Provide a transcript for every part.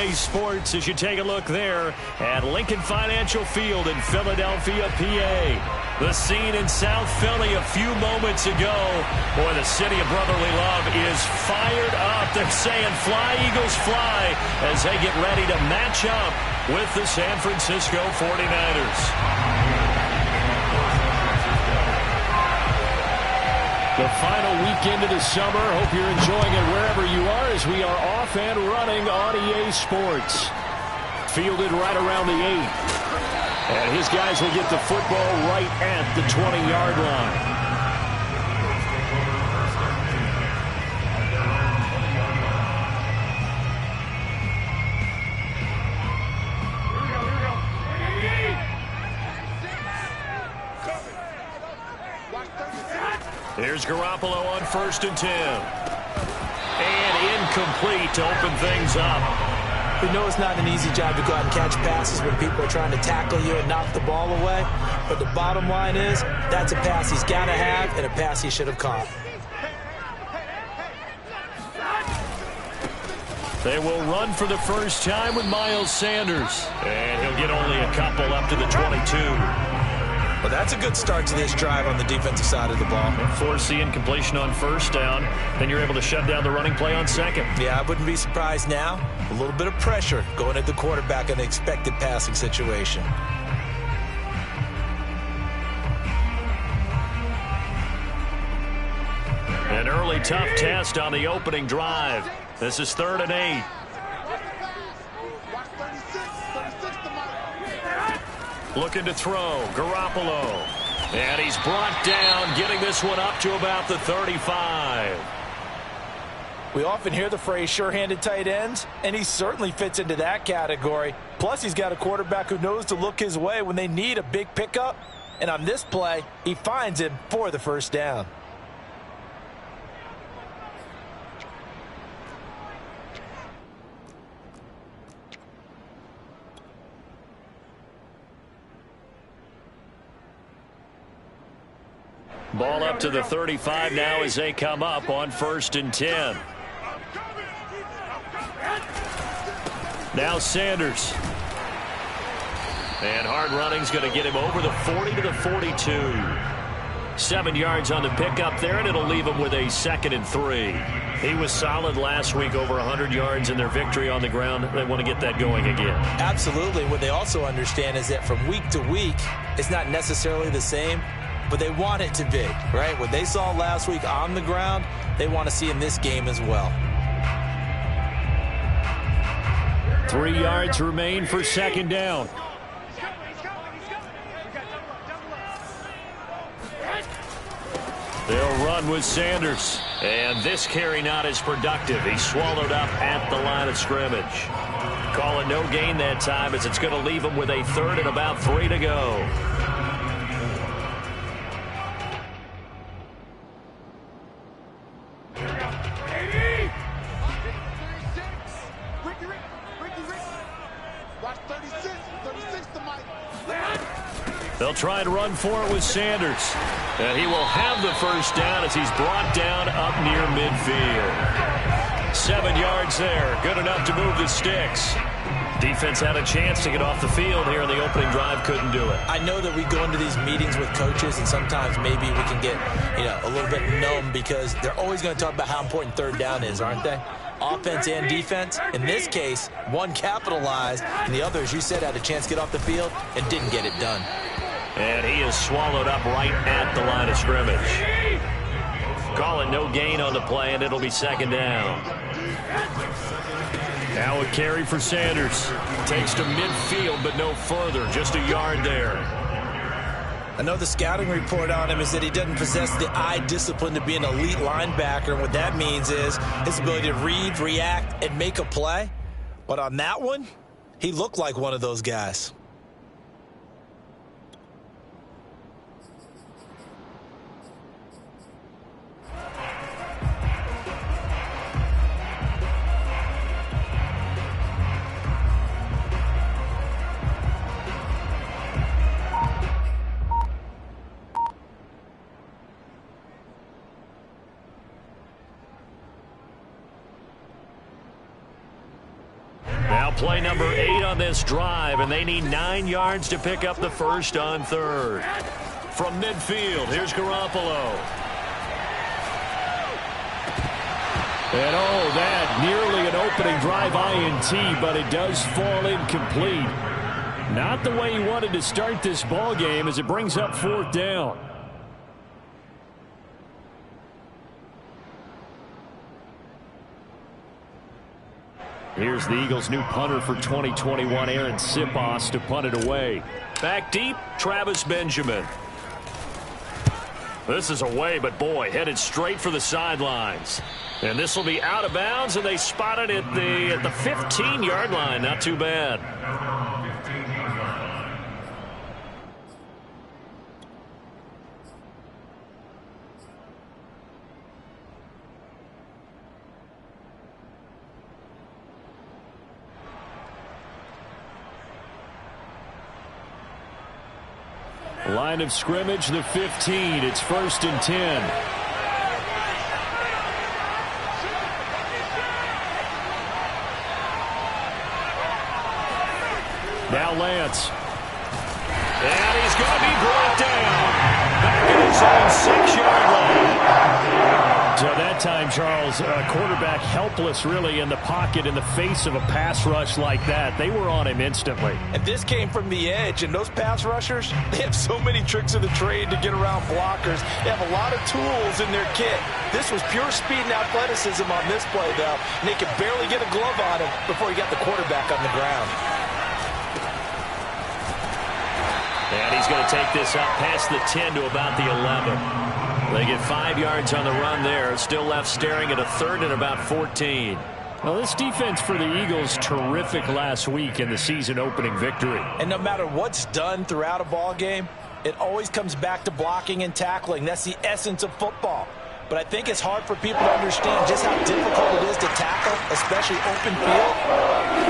EA Sports as you take a look there at Lincoln Financial Field in Philadelphia, PA. The scene in South Philly a few moments ago. Boy, the city of brotherly love is fired up. They're saying fly, Eagles, fly as they get ready to match up with the San Francisco 49ers. The final weekend of the summer. Hope you're enjoying it wherever you are as we are off and running on EA Sports. Fielded right around the 8. And his guys will get the football right at the 20-yard line. Here's Garoppolo on 1st and 10. And incomplete to open things up. We know it's not an easy job to go out and catch passes when people are trying to tackle you and knock the ball away. But the bottom line is, that's a pass he's got to have and a pass he should have caught. They will run for the first time with Miles Sanders. And he'll get only a couple up to the 22. Well, that's a good start to this drive on the defensive side of the ball. Force the incompletion on 1st down. Then you're able to shut down the running play on 2nd. Yeah, I wouldn't be surprised now. A little bit of pressure going at the quarterback in an expected passing situation. An early tough test on the opening drive. This is 3rd and 8. Looking to throw, Garoppolo. And he's brought down, getting this one up to about the 35. We often hear the phrase sure-handed tight ends, and he certainly fits into that category. Plus, he's got a quarterback who knows to look his way when they need a big pickup. And on this play, he finds him for the 1st down. Ball up to the 35 now as they come up on 1st and 10. Now Sanders. And hard running's going to get him over the 40 to the 42. 7 yards on the pickup there, and it'll leave him with a 2nd and 3. He was solid last week, over 100 yards in their victory on the ground. They want to get that going again. Absolutely. What they also understand is that from week to week, it's not necessarily the same, but they want it to be, right? What they saw last week on the ground, they want to see in this game as well. 3 yards remain for 2nd down. They'll run with Sanders. And this carry not as productive. He's swallowed up at the line of scrimmage. Calling no gain that time as it's going to leave him with a 3rd and about 3 to go. They'll try and run for it with Sanders. And he will have the 1st down as he's brought down up near midfield. 7 yards there. Good enough to move the sticks. Defense had a chance to get off the field here in the opening drive. Couldn't do it. I know that we go into these meetings with coaches, and sometimes maybe we can get a little bit numb because they're always going to talk about how important 3rd down is, aren't they? Offense and defense. In this case, one capitalized, and the other, as you said, had a chance to get off the field and didn't get it done. And he is swallowed up right at the line of scrimmage. Calling no gain on the play, and it'll be 2nd down. Now a carry for Sanders. Takes to midfield, but no further. Just a yard there. I know the scouting report on him is that he doesn't possess the eye discipline to be an elite linebacker. And what that means is his ability to read, react, and make a play. But on that one, he looked like one of those guys. Now play number 8 on this drive, and they need 9 yards to pick up the first on third. From midfield, here's Garoppolo. And that nearly an opening drive INT, but it does fall incomplete. Not the way he wanted to start this ball game as it brings up 4th down. Here's the Eagles' new punter for 2021, Aaron Sipos, to punt it away. Back deep, Travis Benjamin. This is away, but boy, headed straight for the sidelines. And this will be out of bounds, and they spot it at the 15-yard line. Not too bad. Line of scrimmage, the 15. It's 1st and 10. Now Lance. And he's going to be brought down. Back in his own 6-yard line. So that time, Charles, quarterback helpless really in the pocket in the face of a pass rush like that. They were on him instantly. And this came from the edge, and those pass rushers, they have so many tricks of the trade to get around blockers. They have a lot of tools in their kit. This was pure speed and athleticism on this play, though, and they could barely get a glove on him before he got the quarterback on the ground. And he's going to take this up past the 10 to about the 11. They get 5 yards on the run there. Still left staring at a 3rd and about 14. Well, this defense for the Eagles, terrific last week in the season opening victory. And no matter what's done throughout a ball game, it always comes back to blocking and tackling. That's the essence of football. But I think it's hard for people to understand just how difficult it is to tackle, especially open field.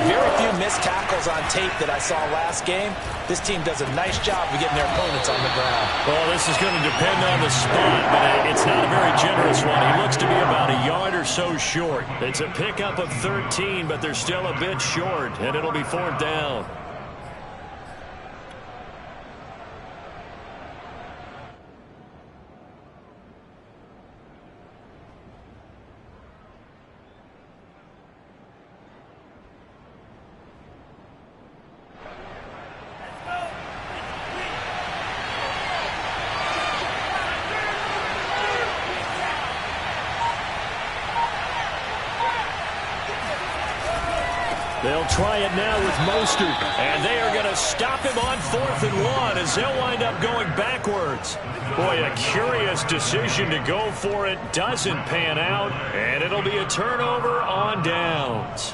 Very few missed tackles on tape that I saw last game. This team does a nice job of getting their opponents on the ground. Well, this is going to depend on the spot, but it's not a very generous one. He looks to be about a yard or so short. It's a pickup of 13, but they're still a bit short, and it'll be 4th down. They'll try it now with Mostert. And they are going to stop him on 4th and 1 as they'll wind up going backwards. Boy, a curious decision to go for it. Doesn't pan out. And it'll be a turnover on downs.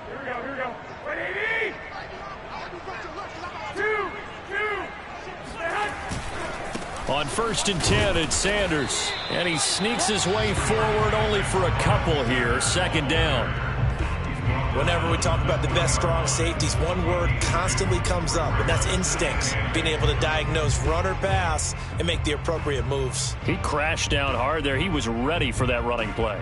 Here we go. Wait, 80! 2, On 1st and 10, it's Sanders. And he sneaks his way forward only for a couple here. 2nd down. Whenever we talk about the best strong safeties, one word constantly comes up, and that's instincts. Being able to diagnose run or pass and make the appropriate moves. He crashed down hard there. He was ready for that running play.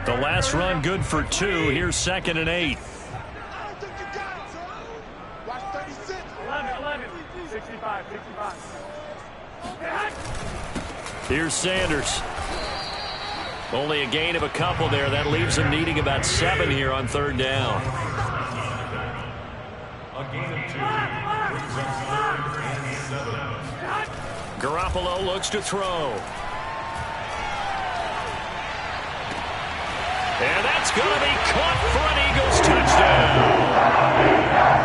The last run good for 2. Here's 2nd and 8. Watch 36. 11, 65. Here's Sanders. Only a gain of a couple there. That leaves him needing about 7 here on 3rd down. A gain of 2. Garoppolo looks to throw. And that's going to be caught for an Eagles touchdown.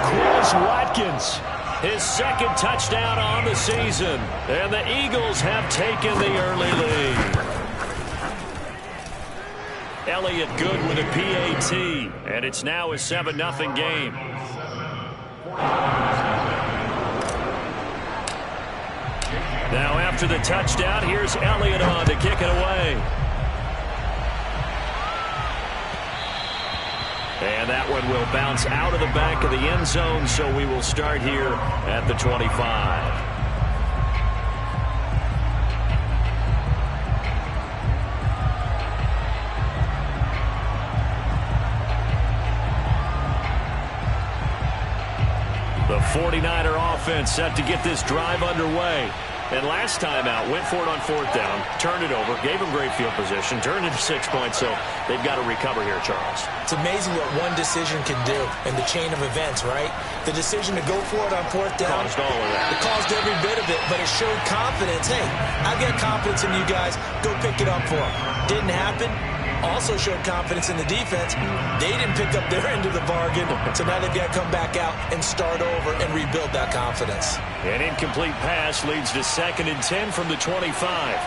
Quez Watkins, his 2nd touchdown on the season. And the Eagles have taken the early lead. Elliott good with a PAT. And it's now a 7-0 game. Now after the touchdown, here's Elliott on to kick it away. And And that one will bounce out of the back of the end zone, so we will start here at the 25. The 49er offense set to get this drive underway. And last time out, went for it on 4th down, turned it over, gave them great field position, turned it to 6 points, so they've got to recover here, Charles. It's amazing what one decision can do in the chain of events, right? The decision to go for it on 4th down. Caused all of that. It caused every bit of it, but it showed confidence. Hey, I've got confidence in you guys. Go pick it up for them. Didn't happen. Also showed confidence in the defense. They didn't pick up their end of the bargain, so now they've got to come back out and start over and rebuild that confidence. An incomplete pass leads to 2nd and 10 from the 25.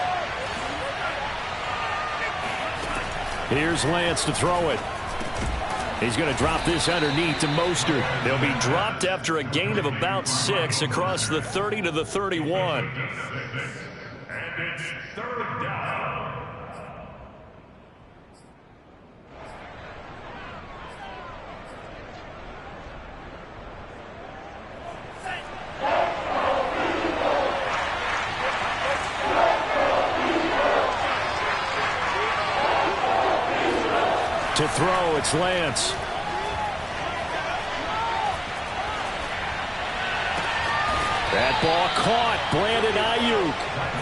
Here's Lance to throw it. He's going to drop this underneath to Mostert. They'll be dropped after a gain of about 6 across the 30 to the 31. And it's 3rd down. To throw, it's Lance. That ball caught. Brandon Ayuk.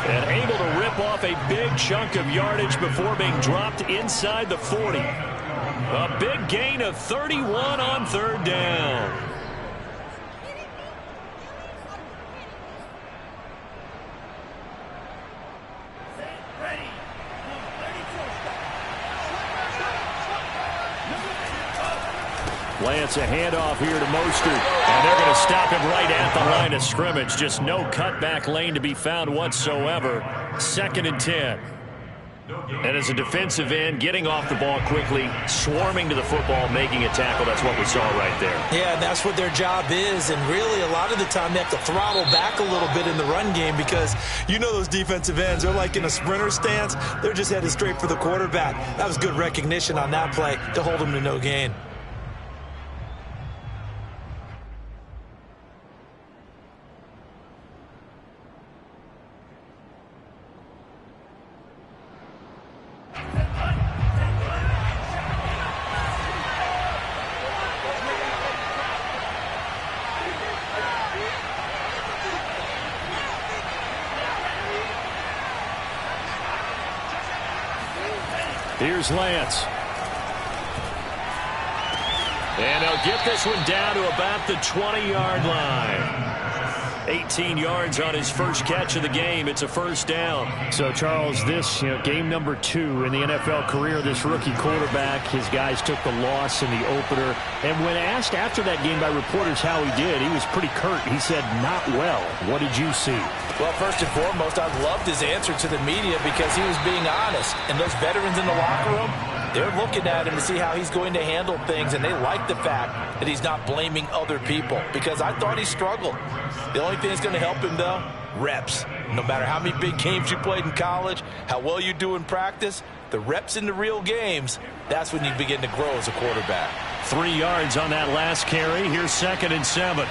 And able to rip off a big chunk of yardage before being dropped inside the 40. A big gain of 31 on 3rd down. Lance, a handoff here to Mostert, and they're going to stop him right at the line of scrimmage. Just no cutback lane to be found whatsoever. 2nd and 10. And as a defensive end, getting off the ball quickly, swarming to the football, making a tackle. That's what we saw right there. Yeah, and that's what their job is. And really, a lot of the time, they have to throttle back a little bit in the run game because you know those defensive ends, they're like in a sprinter stance. They're just headed straight for the quarterback. That was good recognition on that play to hold them to no gain. Here's Lance. And he'll get this one down to about the 20-yard line. 18 yards on his first catch of the game. It's a 1st down. So, Charles, this, game number 2 in the NFL career, this rookie quarterback, his guys took the loss in the opener. And when asked after that game by reporters how he did, he was pretty curt. He said, not well. What did you see? Well, first and foremost, I loved his answer to the media because he was being honest. And those veterans in the locker room, they're looking at him to see how he's going to handle things, and they like the fact that he's not blaming other people because I thought he struggled. The only thing that's going to help him, though, reps. No matter how many big games you played in college, how well you do in practice, the reps in the real games, that's when you begin to grow as a quarterback. 3 yards on that last carry. Here's 2nd and 7.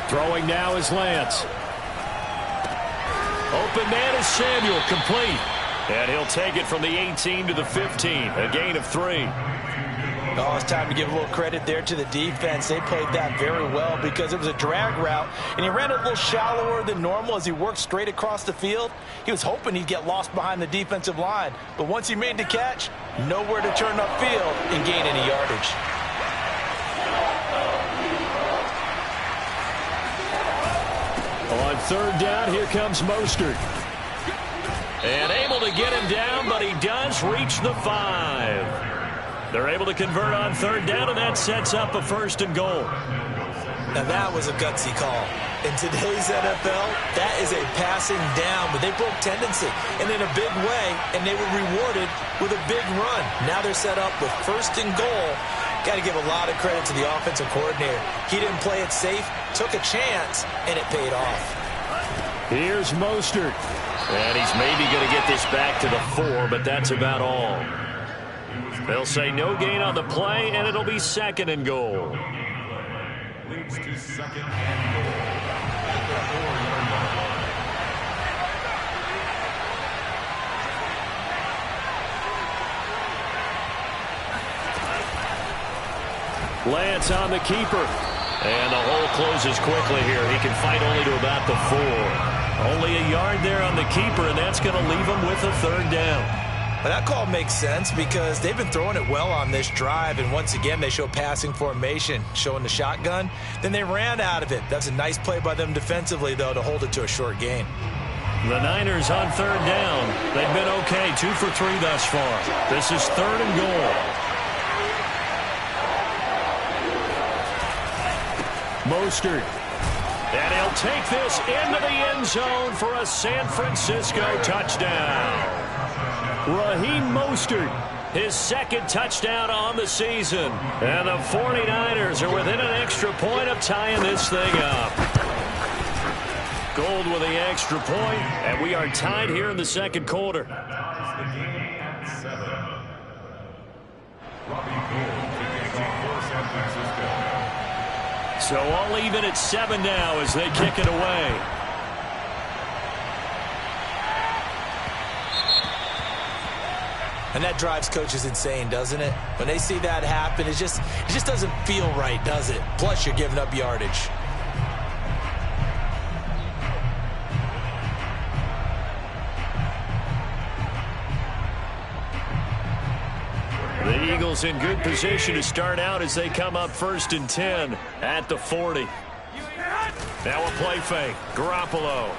Throwing now is Lance. Open man is Samuel, complete. And he'll take it from the 18 to the 15, a gain of 3. Oh, it's time to give a little credit there to the defense. They played that very well because it was a drag route, and he ran it a little shallower than normal as he worked straight across the field. He was hoping he'd get lost behind the defensive line, but once he made the catch, nowhere to turn upfield and gain any yardage. On 3rd down, here comes Mostert. And able to get him down, but he does reach the 5. They're able to convert on 3rd down, and that sets up a 1st and goal. Now that was a gutsy call. In today's NFL, that is a passing down, but they broke tendency and in a big way, and they were rewarded with a big run. Now they're set up with 1st and goal. Got to give a lot of credit to the offensive coordinator. He didn't play it safe, took a chance, and it paid off. Here's Mostert. And he's maybe going to get this back to the 4, but that's about all. They'll say no gain on the play, and it'll be 2nd and goal. Leads to 2nd and goal. At the 4-yard line. Lance on the keeper. And the hole closes quickly here. He can fight only to about the 4. Only a yard there on the keeper, and that's going to leave him with a 3rd down. But that call makes sense because they've been throwing it well on this drive, and once again they show passing formation, showing the shotgun. Then they ran out of it. That's a nice play by them defensively, though, to hold it to a short gain. The Niners on 3rd down. They've been okay, 2 for 3 thus far. This is 3rd and goal. Mostert. And he'll take this into the end zone for a San Francisco touchdown. Raheem Mostert. His 2nd touchdown on the season. And the 49ers are within an extra point of tying this thing up. Gold with the extra point, and we are tied here in the 2nd quarter. Ties the game at 7. Robbie Gould to kick off for San Francisco. So all even at 7 now as they kick it away. And that drives coaches insane, doesn't it? When they see that happen, it just doesn't feel right, does it? Plus, you're giving up yardage. The Eagles in good position to start out as they come up 1st and 10 at the 40. Now a play fake. Garoppolo.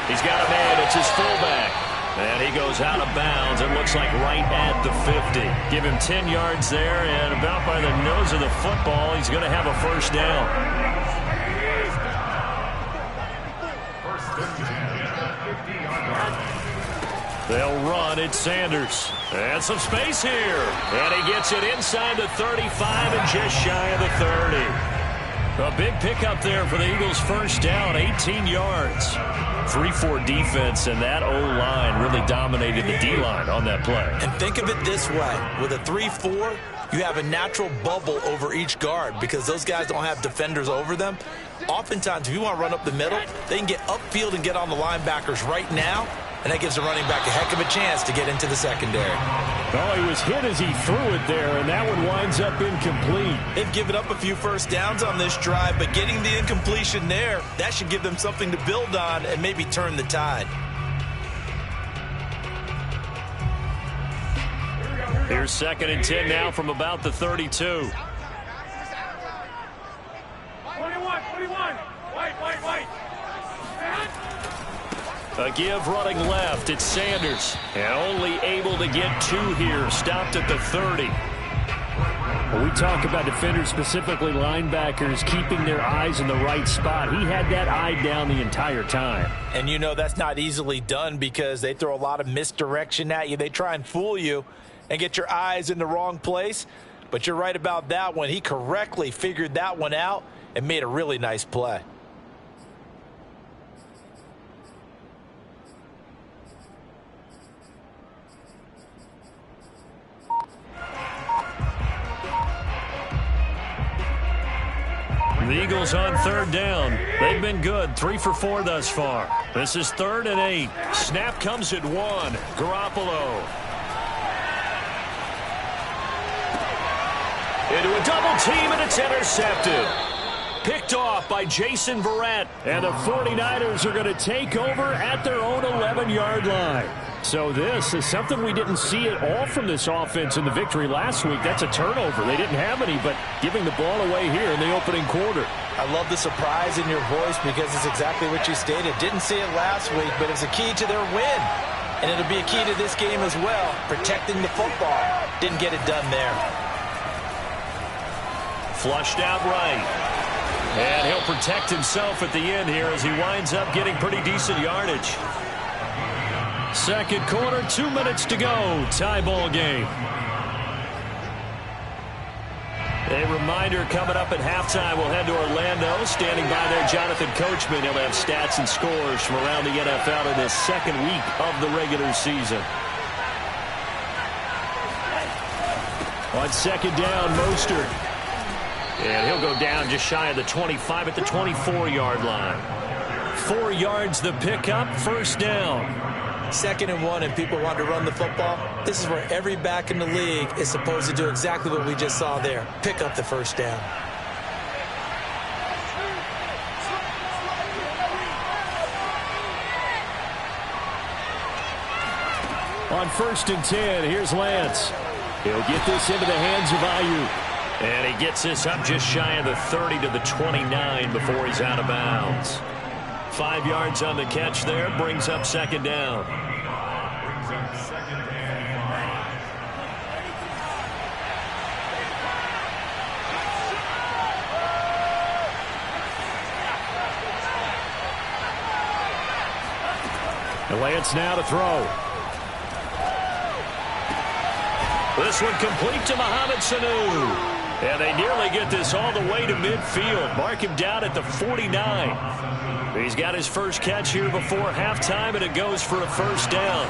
He's got a man. It's his fullback. And he goes out of bounds. It looks like right at the 50. Give him 10 yards there, and about by the nose of the football, he's going to have a 1st down. They'll run. It's Sanders. And some space here. And he gets it inside the 35 and just shy of the 30. A big pickup there for the Eagles' 1st down, 18 yards. 3-4 defense, and that O-line really dominated the D-line on that play. And think of it this way. With a 3-4, you have a natural bubble over each guard because those guys don't have defenders over them. Oftentimes, if you want to run up the middle, they can get upfield and get on the linebackers right now, and that gives the running back a heck of a chance to get into the secondary. Oh, he was hit as he threw it there, and that one winds up incomplete. They've given up a few 1st downs on this drive, but getting the incompletion there, that should give them something to build on and maybe turn the tide. Here's 2nd and 10 now from about the 32. 21. White. A give running left. It's Sanders. And only able to get 2 here. Stopped at the 30. When we talk about defenders, specifically linebackers, keeping their eyes in the right spot, he had that eye down the entire time. And you know that's not easily done because they throw a lot of misdirection at you. They try and fool you and get your eyes in the wrong place. But you're right about that one. He correctly figured that one out and made a really nice play. The Eagles on 3rd down. They've been good, 3 for 4 thus far. This is 3rd and 8. Snap comes at 1. Garoppolo. Into a double team, and it's intercepted. Picked off by Jason Verrett. And the 49ers are going to take over at their own 11-yard line. So this is something we didn't see at all from this offense in the victory last week. That's a turnover. They didn't have any, but giving the ball away here in the opening quarter. I love the surprise in your voice because it's exactly what you stated. Didn't see it last week, but it's a key to their win. And it'll be a key to this game as well, protecting the football. Didn't get it done there. Flushed out right. And he'll protect himself at the end here as he winds up getting pretty decent yardage. 2nd quarter, 2 minutes to go. Tie ball game. A reminder coming up at halftime, we'll head to Orlando. Standing by there, Jonathan Coachman. He'll have stats and scores from around the NFL in this second week of the regular season. On second down, Mostert. And he'll go down just shy of the 25 at the 24-yard line. 4 yards the pickup, first down. 2nd and 1, and people want to run the football. This is where every back in the league is supposed to do exactly what we just saw there. Pick up the first down. On 1st and 10, here's Lance. He'll get this into the hands of Ayuk. And he gets this up just shy of the 30 to the 29 before he's out of bounds. 5 yards on the catch there, brings up second down. Brings up second and 5. And Lance now to throw. This one complete to Mohamed Sanu. And they nearly get this all the way to midfield. Mark him down at the 49. He's got his first catch here before halftime, and it goes for a first down.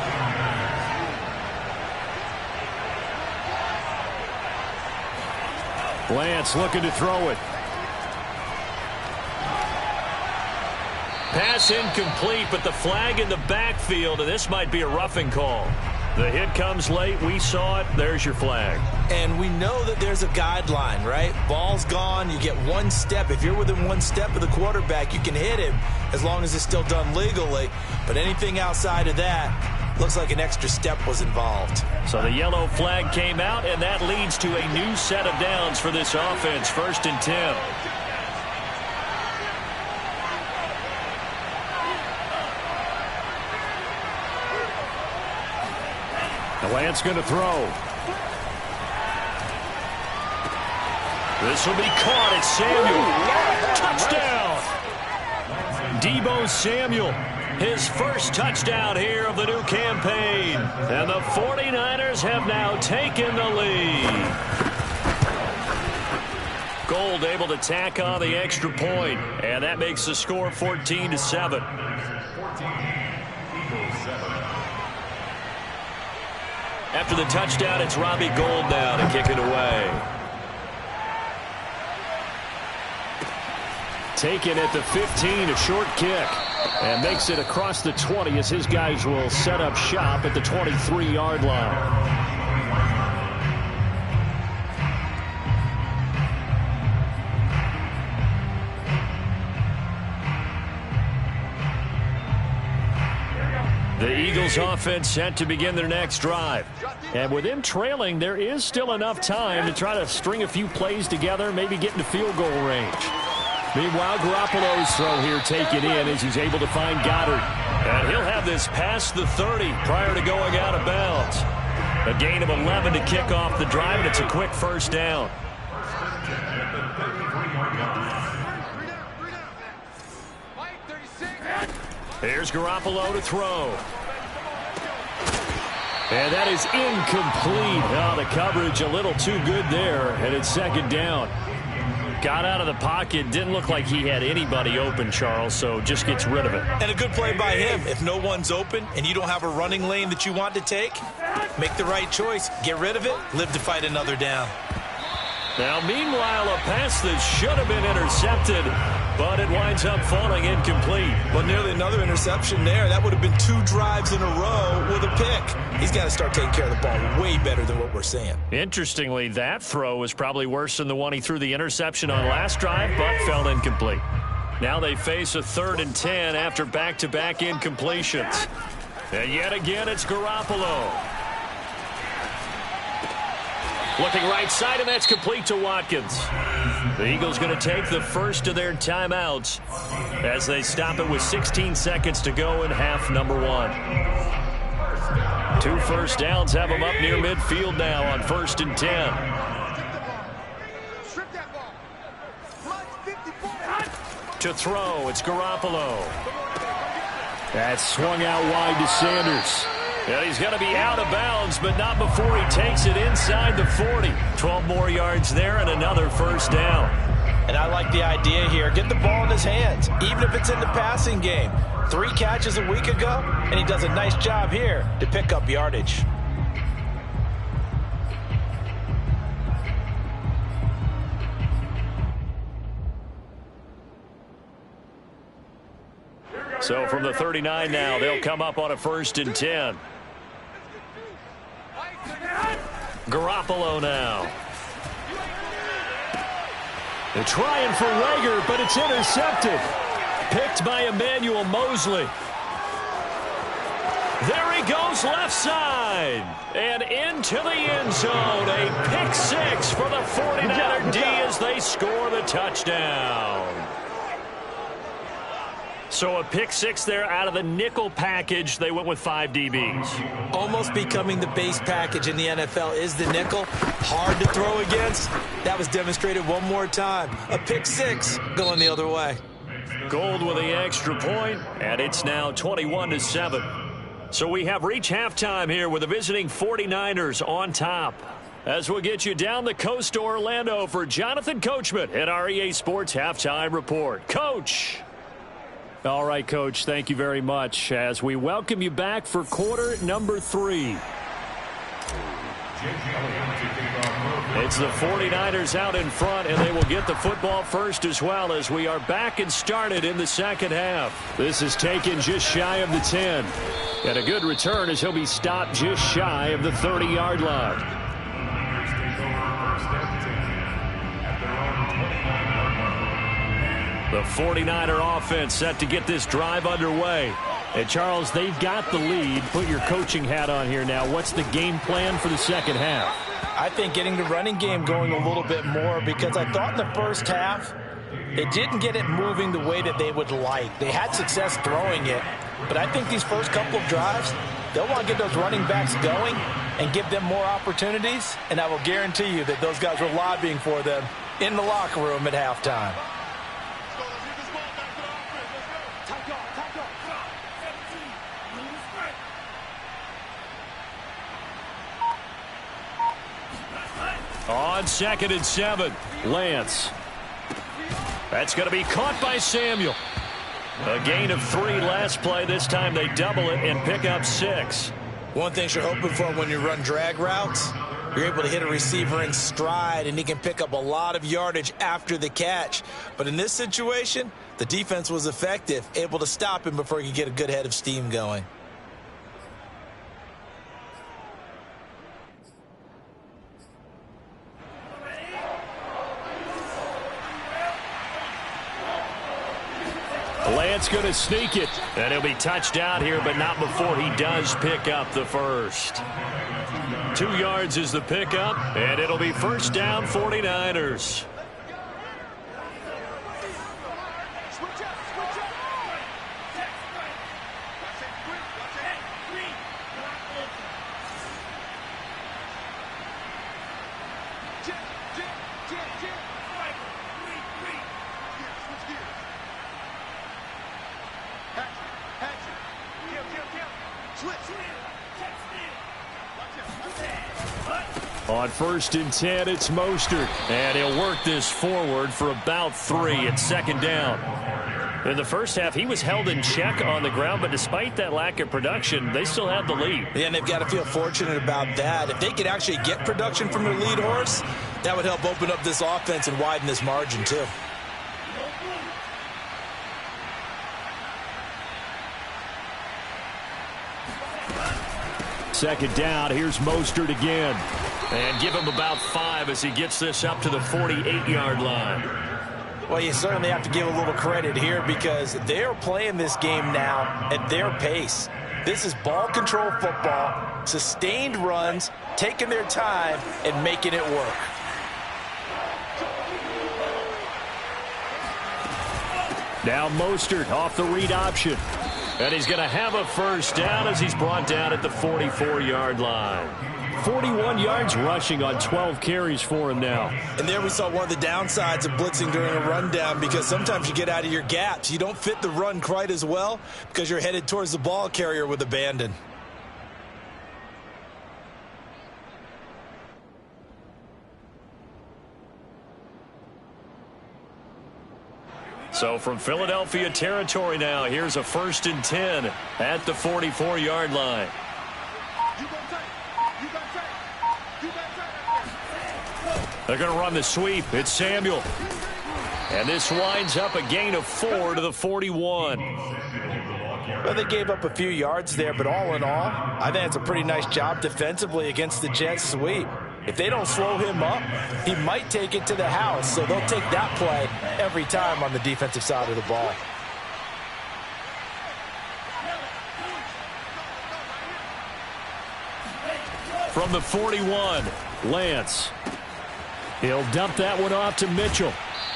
Lance looking to throw it. Pass incomplete, but the flag in the backfield, and this might be a roughing call. The hit comes late. We saw it. There's your flag. And we know that there's a guideline, right? Ball's gone. You get 1 step. If you're within 1 step of the quarterback, you can hit him as long as it's still done legally. But anything outside of that, looks like an extra step was involved. So the yellow flag came out, and that leads to a new set of downs for this offense. 1st and 10. Lance going to throw. This will be caught. It's Samuel. Touchdown. Deebo Samuel. His first touchdown here of the new campaign. And the 49ers have now taken the lead. Gold able to tack on the extra point. And that makes the score 14-7. After the touchdown, it's Robbie Gould now to kick it away. Taken at the 15, a short kick. And makes it across the 20 as his guys will set up shop at the 23-yard line. The Eagles offense set to begin their next drive. And with them trailing, there is still enough time to try to string a few plays together, maybe get into field goal range. Meanwhile, Garoppolo's throw here taken in as he's able to find Goddard. And he'll have this past the 30 prior to going out of bounds. A gain of 11 to kick off the drive, and it's a quick first down. Here's Garoppolo to throw. And that is incomplete. Oh, the coverage a little too good there, and it's second down. Got out of the pocket. Didn't look like he had anybody open, Charles, so just gets rid of it. And a good play by him. If no one's open and you don't have a running lane that you want to take, make the right choice. Get rid of it. Live to fight another down. Now, meanwhile, a pass that should have been intercepted, but it winds up falling incomplete. Well, nearly another interception there. That would have been 2 drives in a row with a pick. He's got to start taking care of the ball way better than what we're seeing. Interestingly, that throw was probably worse than the one he threw the interception on last drive, but fell incomplete. Now they face a 3rd and 10 after back-to-back incompletions. And yet again, it's Garoppolo. Looking right side, and that's complete to Watkins. The Eagles going to take the first of their timeouts as they stop it with 16 seconds to go in half number 1. 2 first downs have them up near midfield now on 1st and 10. To throw, it's Garoppolo. That's swung out wide to Sanders. And he's going to be out of bounds, but not before he takes it inside the 40. 12 more yards there and another first down. And I like the idea here. Get the ball in his hands, even if it's in the passing game. 3 catches a week ago, and he does a nice job here to pick up yardage. So from the 39 now, they'll come up on a 1st and 10. Garoppolo now. They're trying for Reagor, but it's intercepted. Picked by Emmanuel Mosley. There he goes left side. And into the end zone. A pick 6 for the 49er D as they score the touchdown. So a pick 6 there out of the nickel package. They went with 5 DBs. Almost becoming the base package in the NFL is the nickel. Hard to throw against. That was demonstrated one more time. A pick 6 going the other way. Gold with the extra point, and it's now 21-7. So we have reached halftime here with the visiting 49ers on top. As we'll get you down the coast to Orlando for Jonathan Coachman at our EA Sports Halftime Report. Coach. All right, Coach, thank you very much as we welcome you back for quarter number 3. It's the 49ers out in front, and they will get the football first as well as we are back and started in the second half. This is taken just shy of the 10. And a good return as he'll be stopped just shy of the 30-yard line. The 49er offense set to get this drive underway. And Charles, they've got the lead. Put your coaching hat on here now. What's the game plan for the second half? I think getting the running game going a little bit more, because I thought in the first half they didn't get it moving the way that they would like. They had success throwing it, but I think these first couple of drives, they'll want to get those running backs going and give them more opportunities, and I will guarantee you that those guys were lobbying for them in the locker room at halftime. On 2nd and 7, Lance. That's going to be caught by Samuel. A gain of 3 last play. This time they double it and pick up 6. One thing you're hoping for when you run drag routes, you're able to hit a receiver in stride, and he can pick up a lot of yardage after the catch. But in this situation, the defense was effective, able to stop him before he could get a good head of steam going. Lance going to sneak it. And he'll be touched out here, but not before he does pick up the first. 2 yards is the pickup, and it'll be first down 49ers. On 1st and 10, it's Mostert. And he'll work this forward for about 3 at 2nd down. In the first half, he was held in check on the ground, but despite that lack of production, they still had the lead. Yeah, and they've got to feel fortunate about that. If they could actually get production from their lead horse, that would help open up this offense and widen this margin, too. Second down, here's Mostert again. And give him about 5 as he gets this up to the 48-yard line. Well, you certainly have to give a little credit here because they're playing this game now at their pace. This is ball control football, sustained runs, taking their time and making it work. Now Mostert off the read option. And he's going to have a first down as he's brought down at the 44-yard line. 41 yards rushing on 12 carries for him now. And there we saw one of the downsides of blitzing during a rundown, because sometimes you get out of your gaps. You don't fit the run quite as well because you're headed towards the ball carrier with abandon. So from Philadelphia territory now, here's a 1st and 10 at the 44-yard line. They're going to run the sweep. It's Samuel. And this winds up a gain of 4 to the 41. Well, they gave up a few yards there, but all in all, I think it's a pretty nice job defensively against the Jets sweep. If they don't slow him up, he might take it to the house, so they'll take that play every time on the defensive side of the ball. From the 41, Lance. He'll dump that one off to Mitchell.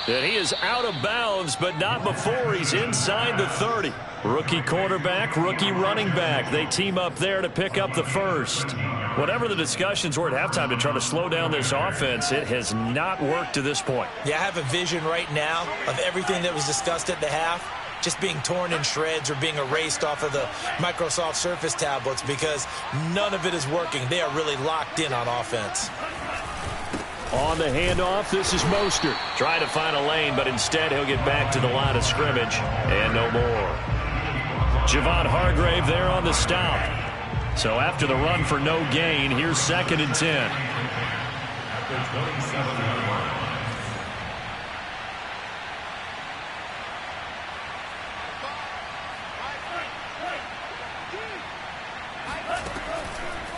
And he is out of bounds, but not before he's inside the 30. Rookie quarterback, rookie running back. They team up there to pick up the first. Whatever the discussions were at halftime to try to slow down this offense, it has not worked to this point. Yeah, I have a vision right now of everything that was discussed at the half just being torn in shreds or being erased off of the Microsoft Surface tablets because none of it is working. They are really locked in on offense. On the handoff, this is Mostert. Trying to find a lane, but instead he'll get back to the line of scrimmage and no more. Javon Hargrave there on the stop. So after the run for no gain, here's 2nd and 10.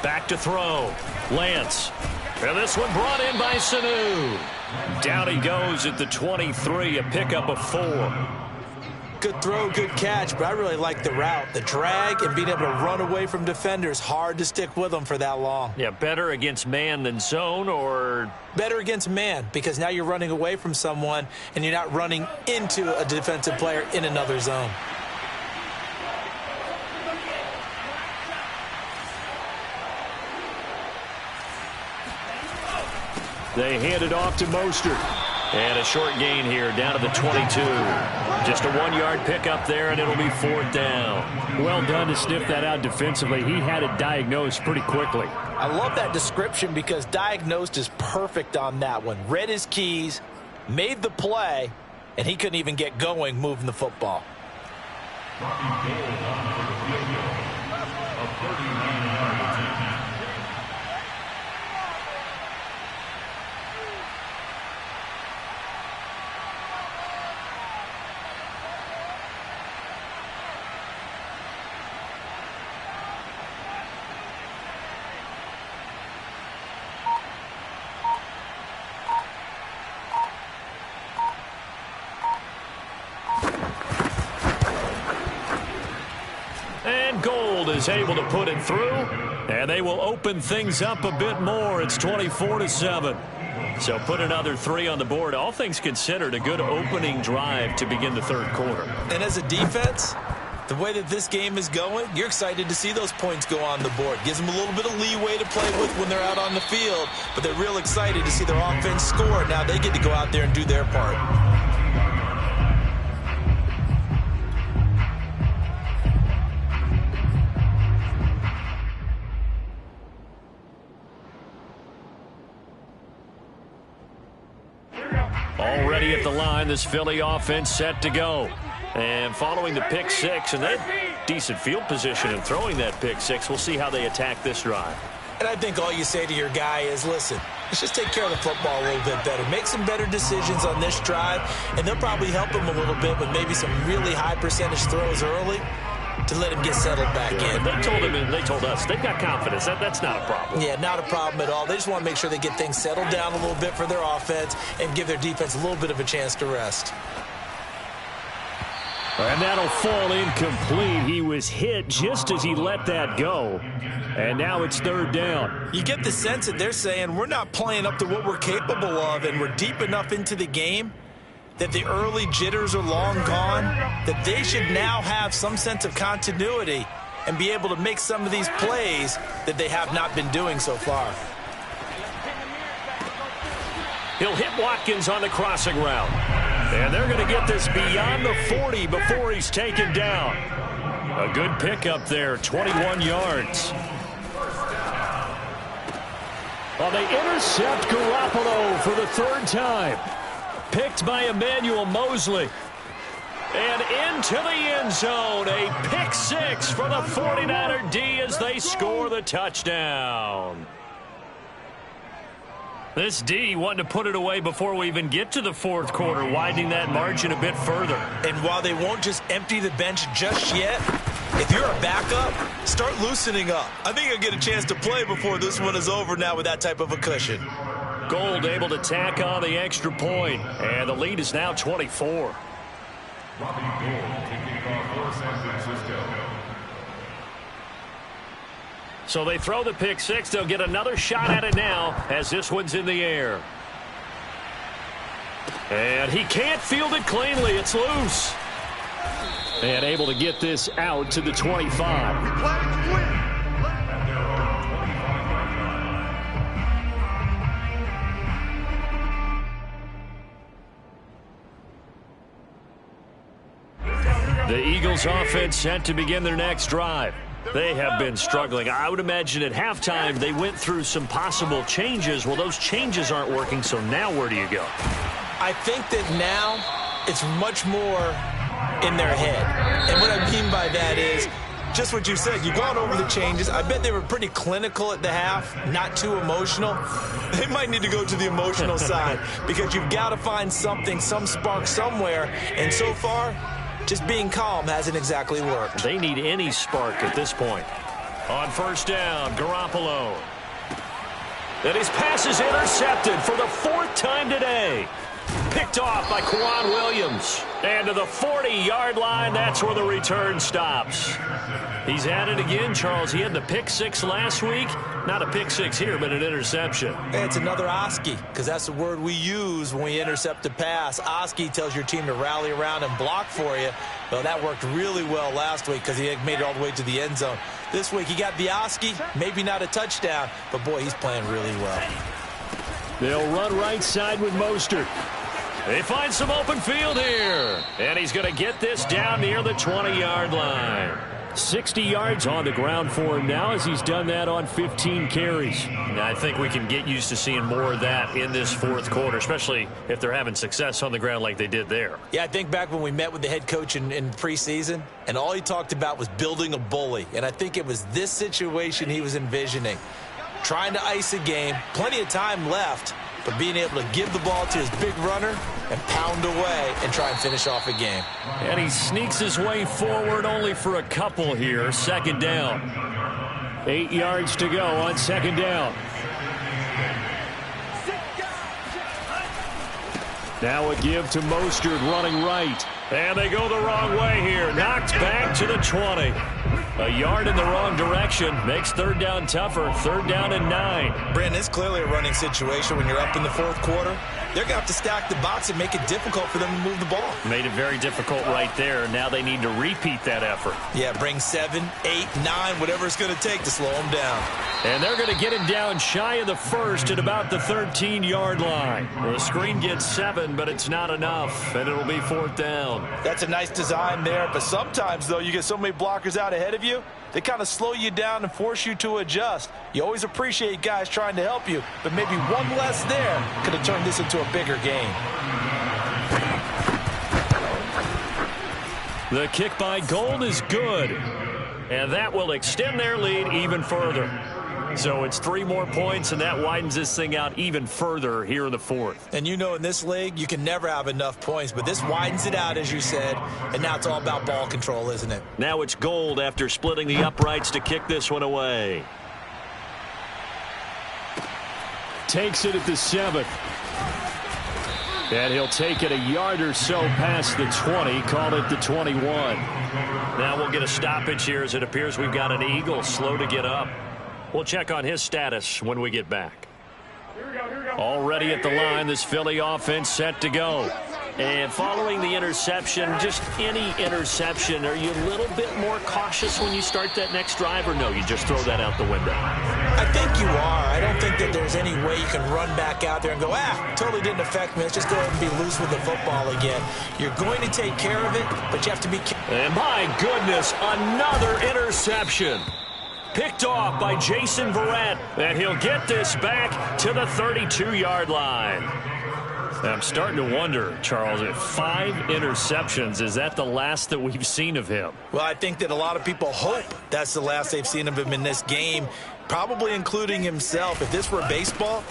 Back to throw. Lance. And this one brought in by Sanu. Down he goes at the 23, a pickup of 4. Good throw, good catch, but I really like the route. The drag and being able to run away from defenders, hard to stick with them for that long. Yeah, better against man than zone, or? Better against man, because now you're running away from someone and you're not running into a defensive player in another zone. They hand it off to Mostert. And a short gain here down to the 22. Just a 1-yard pickup there, and it'll be 4th down. Well done to sniff that out defensively. He had it diagnosed pretty quickly. I love that description because diagnosed is perfect on that one. Read his keys, made the play, and he couldn't even get going moving the football. Gold is able to put it through, and they will open things up a bit more. It's 24-7. So put another 3 on the board. All things considered, a good opening drive to begin the 3rd quarter. And as a defense, the way that this game is going, you're excited to see those points go on the board. Gives them a little bit of leeway to play with when they're out on the field, but they're real excited to see their offense score. Now they get to go out there and do their part. Already at the line, this Philly offense set to go. And following the pick 6, and they had decent field position in throwing that pick 6. We'll see how they attack this drive. And I think all you say to your guy is, listen, let's just take care of the football a little bit better. Make some better decisions on this drive, and they'll probably help him a little bit with maybe some really high percentage throws early to let him get settled back in. They told him, and they told us, they've got confidence. That's not a problem. Yeah, not a problem at all. They just want to make sure they get things settled down a little bit for their offense and give their defense a little bit of a chance to rest. And that'll fall incomplete. He was hit just as he let that go. And now it's 3rd down. You get the sense that they're saying we're not playing up to what we're capable of, and we're deep enough into the game that the early jitters are long gone, that they should now have some sense of continuity and be able to make some of these plays that they have not been doing so far. He'll hit Watkins on the crossing route. And they're going to get this beyond the 40 before he's taken down. A good pickup there, 21 yards. Well, they intercept Garoppolo for the 3rd time. Picked by Emmanuel Mosley. And into the end zone. A pick six for the 49er D as they score the touchdown. This D wanting to put it away before we even get to the fourth quarter, widening that margin a bit further. And while they won't just empty the bench just yet, if you're a backup, start loosening up. I think you'll get a chance to play before this one is over now with that type of a cushion. Gold able to tack on the extra point, and the lead is now 24. Robbie Gould kicking off for San Francisco. So they throw the pick six. They'll get another shot at it now as this one's in the air. And he can't field it cleanly. It's loose. And able to get this out to the 25. The Eagles offense set to begin their next drive. They have been struggling. I would imagine at halftime they went through some possible changes. Well, those changes aren't working, so now where do you go? I think that now it's much more in their head. And what I mean by that is just what you said. You've gone over the changes. I bet they were pretty clinical at the half, not too emotional. They might need to go to the emotional side because you've got to find something, some spark somewhere. And so far, just being calm hasn't exactly worked. They need any spark at this point. On first down, Garoppolo. And his pass is intercepted for the fourth time today. Picked off by Kwan Williams. And to the 40-yard line, that's where the return stops. He's at it again, Charles. He had the pick six last week. Not a pick six here, but an interception. It's another Oski, because that's the word we use when we intercept a pass. Oski tells your team to rally around and block for you. Well, that worked really well last week because he made it all the way to the end zone. This week he got the Oski, maybe not a touchdown, but boy, he's playing really well. They'll run right side with Mostert. They find some open field here. And he's going to get this down near the 20-yard line. 60 yards on the ground for him now as he's done that on 15 carries. Now, I think we can get used to seeing more of that in this fourth quarter, especially if they're having success on the ground like they did there. Yeah, I think back when we met with the head coach in preseason, and all he talked about was building a bully. And I think it was this situation he was envisioning. Trying to ice a game, plenty of time left, but being able to give the ball to his big runner and pound away and try and finish off a game. And he sneaks his way forward only for a couple here. Second down. 8 yards to go on second down. Now a give to Mostert running right. And they go the wrong way here. Knocked back to the 20. A yard in the wrong direction makes third down tougher. Third down and 9. Brandon, it's clearly a running situation when you're up in the fourth quarter. They're going to have to stack the box and make it difficult for them to move the ball. Made it very difficult right there. Now they need to repeat that effort. Yeah, bring 7, 8, 9, whatever it's going to take to slow them down. And they're going to get him down shy of the first at about the 13-yard line. The screen gets 7, but it's not enough, and it'll be fourth down. That's a nice design there, but sometimes, though, you get so many blockers out ahead of you, they kind of slow you down and force you to adjust. You always appreciate guys trying to help you, but maybe one less there could have turned this into a bigger game. The kick by Gould is good, and that will extend their lead even further. So it's 3 more points, and that widens this thing out even further here in the fourth. And you know in this league, you can never have enough points, but this widens it out, as you said, and now it's all about ball control, isn't it? Now it's Gould after splitting the uprights to kick this one away. Takes it at the 7th. And he'll take it a yard or so past the 20, call it the 21. Now we'll get a stoppage here as it appears we've got an Eagle slow to get up. We'll check on his status when we get back. Already at the line, this Philly offense set to go. And following the interception, just any interception, are you a little bit more cautious when you start that next drive, or no, you just throw that out the window? I think you are. I don't think that there's any way you can run back out there and go, totally didn't affect me. Let's just go ahead and be loose with the football again. You're going to take care of it, but you have to be careful. And my goodness, another interception. Picked off by Jason Verrett, and he'll get this back to the 32-yard line. I'm starting to wonder, Charles, if 5 interceptions, is that the last that we've seen of him? Well, I think that a lot of people hope that's the last they've seen of him in this game, probably including himself. If this were baseball,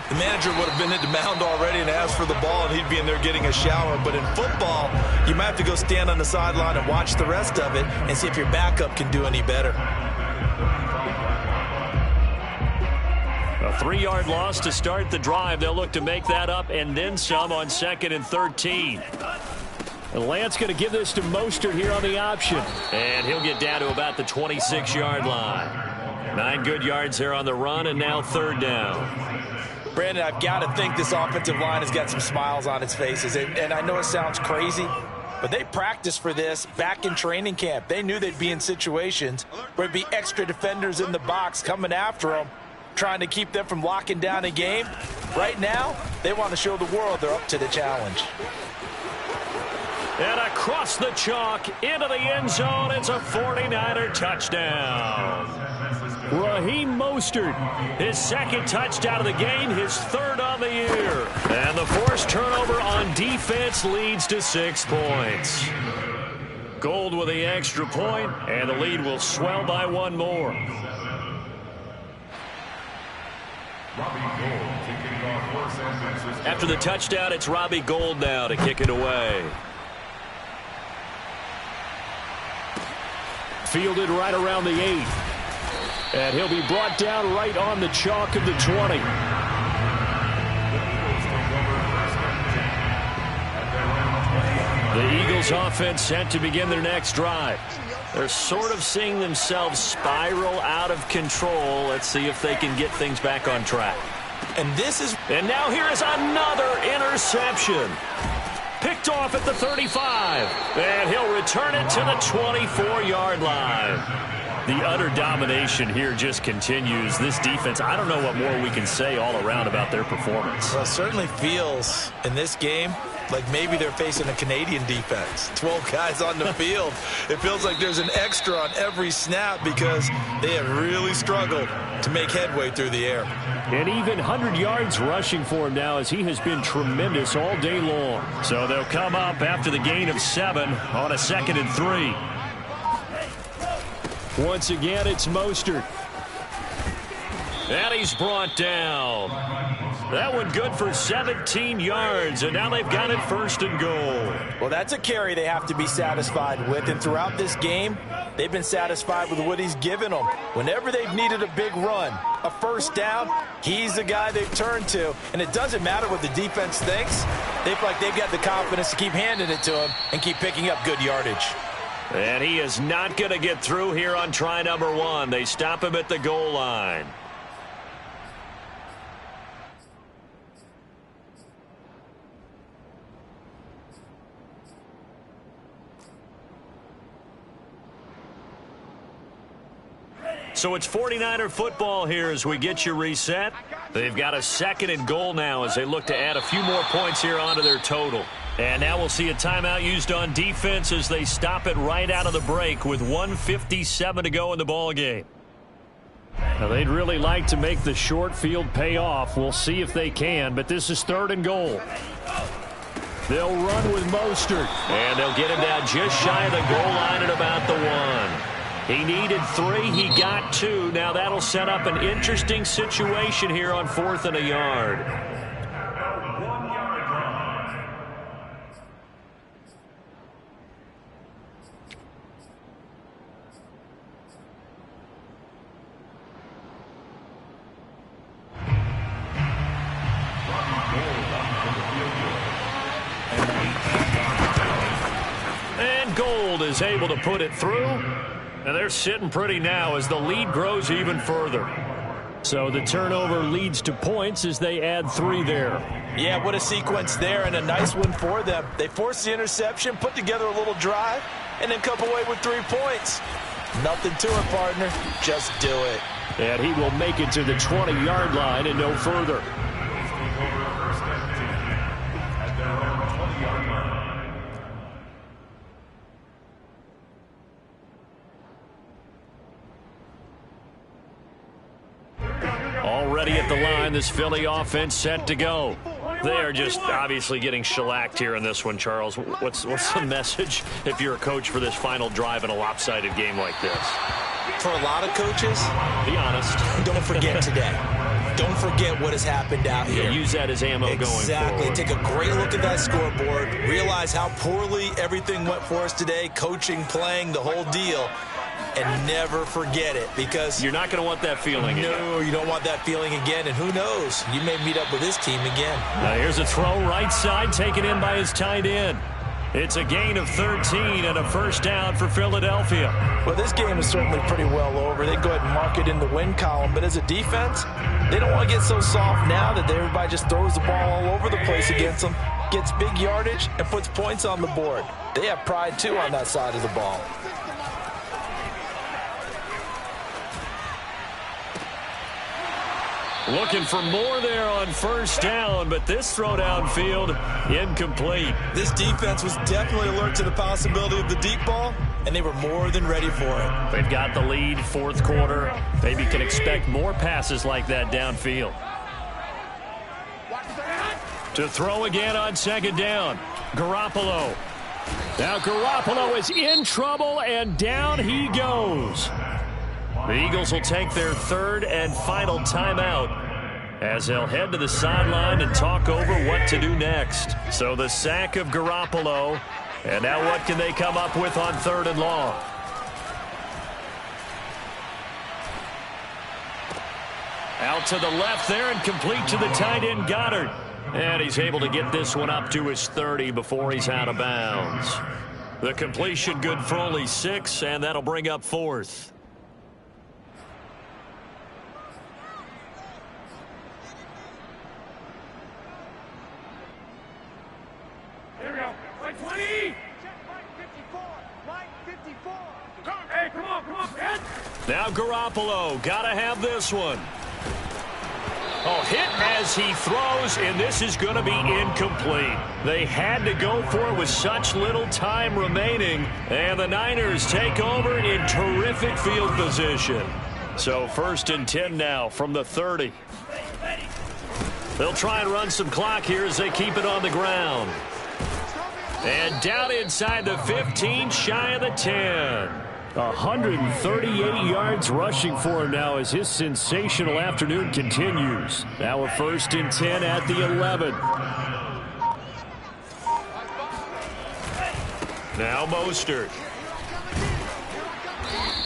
the manager would have been at the mound already and asked for the ball, and he'd be in there getting a shower. But in football, you might have to go stand on the sideline and watch the rest of it and see if your backup can do any better. A 3-yard loss to start the drive. They'll look to make that up and then some on 2nd and 13. And Lance going to give this to Mostert here on the option. And he'll get down to about the 26-yard line. 9 good yards there on the run, and now 3rd down. Brandon, I've got to think this offensive line has got some smiles on its faces. And I know it sounds crazy, but they practiced for this back in training camp. They knew they'd be in situations where there'd be extra defenders in the box coming after them, trying to keep them from locking down a game. Right now, they want to show the world they're up to the challenge. And across the chalk into the end zone, it's a 49er touchdown. Raheem Mostert, his 2nd touchdown of the game, his 3rd on the year. And the forced turnover on defense leads to 6 points. Gold with the extra point, and the lead will swell by 1 more. After the touchdown, it's Robbie Gould now to kick it away. Fielded right around the 8. And he'll be brought down right on the chalk of the 20. The Eagles offense set to begin their next drive. They're sort of seeing themselves spiral out of control. Let's see if they can get things back on track. And now here is another interception. Picked off at the 35. And he'll return it to the 24-yard line. The utter domination here just continues. This defense, I don't know what more we can say all around about their performance. Well, it certainly feels in this game like maybe they're facing a Canadian defense. 12 guys on the field. It feels like there's an extra on every snap because they have really struggled to make headway through the air. And even 100 yards rushing for him now, as he has been tremendous all day long. So they'll come up after the gain of 7 on a 2nd and 3. Once again, it's Mostert. And he's brought down. That one good for 17 yards, and now they've got it 1st and goal. Well, that's a carry they have to be satisfied with, and throughout this game, they've been satisfied with what he's given them. Whenever they've needed a big run, a 1st down, he's the guy they've turned to, and it doesn't matter what the defense thinks. They feel like they've got the confidence to keep handing it to him and keep picking up good yardage. And he is not going to get through here on try number 1. They stop him at the goal line. So it's 49er football here as we get you reset. They've got a 2nd and goal now as they look to add a few more points here onto their total. And now we'll see a timeout used on defense as they stop it right out of the break with 1:57 to go in the ball game. Now they'd really like to make the short field pay off. We'll see if they can, but this is 3rd and goal. They'll run with Mostert. And they'll get him down just shy of the goal line at about the 1. He needed 3. He got 2. Now that'll set up an interesting situation here on 4th and a yard. And Gould is able to put it through. And they're sitting pretty now as the lead grows even further. So the turnover leads to points as they add 3 there. Yeah, what a sequence there, and a nice one for them. They forced the interception, put together a little drive, and then come away with 3 points. Nothing to it, partner. Just do it. And he will make it to the 20-yard line and no further. Already at the line, this Philly offense set to go. They are just obviously getting shellacked here in this one, Charles. What's the message if you're a coach for this final drive in a lopsided game like this? For a lot of coaches, be honest. Don't forget today. Don't forget what has happened out here. Use that as ammo going forward. Exactly. Take a great look at that scoreboard. Realize how poorly everything went for us today. Coaching, playing, the whole deal. And never forget it, because you're not going to want that feeling again. No, you don't want that feeling again. And who knows? You may meet up with this team again. Now here's a throw right side, taken in by his tight end. It's a gain of 13 and a first down for Philadelphia. Well, this game is certainly pretty well over. They go ahead and mark it in the win column. But as a defense, they don't want to get so soft now that everybody just throws the ball all over the place against them, gets big yardage, and puts points on the board. They have pride, too, on that side of the ball. Looking for more there on first down, but this throw downfield incomplete. This defense was definitely alert to the possibility of the deep ball, and they were more than ready for it. They've got the lead, fourth quarter. Maybe can expect more passes like that downfield. To throw again on second down, Garoppolo. Now Garoppolo is in trouble, and down he goes. The Eagles will take their third and final timeout as they'll head to the sideline and talk over what to do next. So the sack of Garoppolo, and now what can they come up with on third and long? Out to the left there and complete to the tight end Goddard. And he's able to get this one up to his 30 before he's out of bounds. The completion good for only 6, and that'll bring up fourth. Here we go. Line 20. Check line 54. Line 54. Hey, come on, man. Now Garoppolo, gotta have this one. Oh, hit as he throws, and this is going to be incomplete. They had to go for it with such little time remaining, and the Niners take over in terrific field position. So first and 10 now from the 30. They'll try and run some clock here as they keep it on the ground. And down inside the 15, shy of the 10. 138 yards rushing for him now as his sensational afternoon continues. Now a first and 10 at the 11. Now Mostert.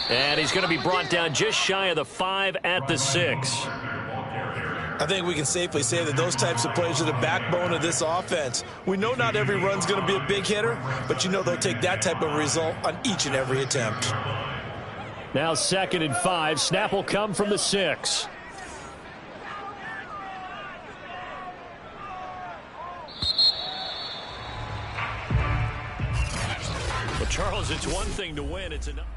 And he's going to be brought down just shy of the 5 at the 6. I think we can safely say that those types of plays are the backbone of this offense. We know not every run's going to be a big hitter, but you know they'll take that type of result on each and every attempt. Now second and 5. Snap will come from the 6. Well, Charles, it's one thing to win. It's another.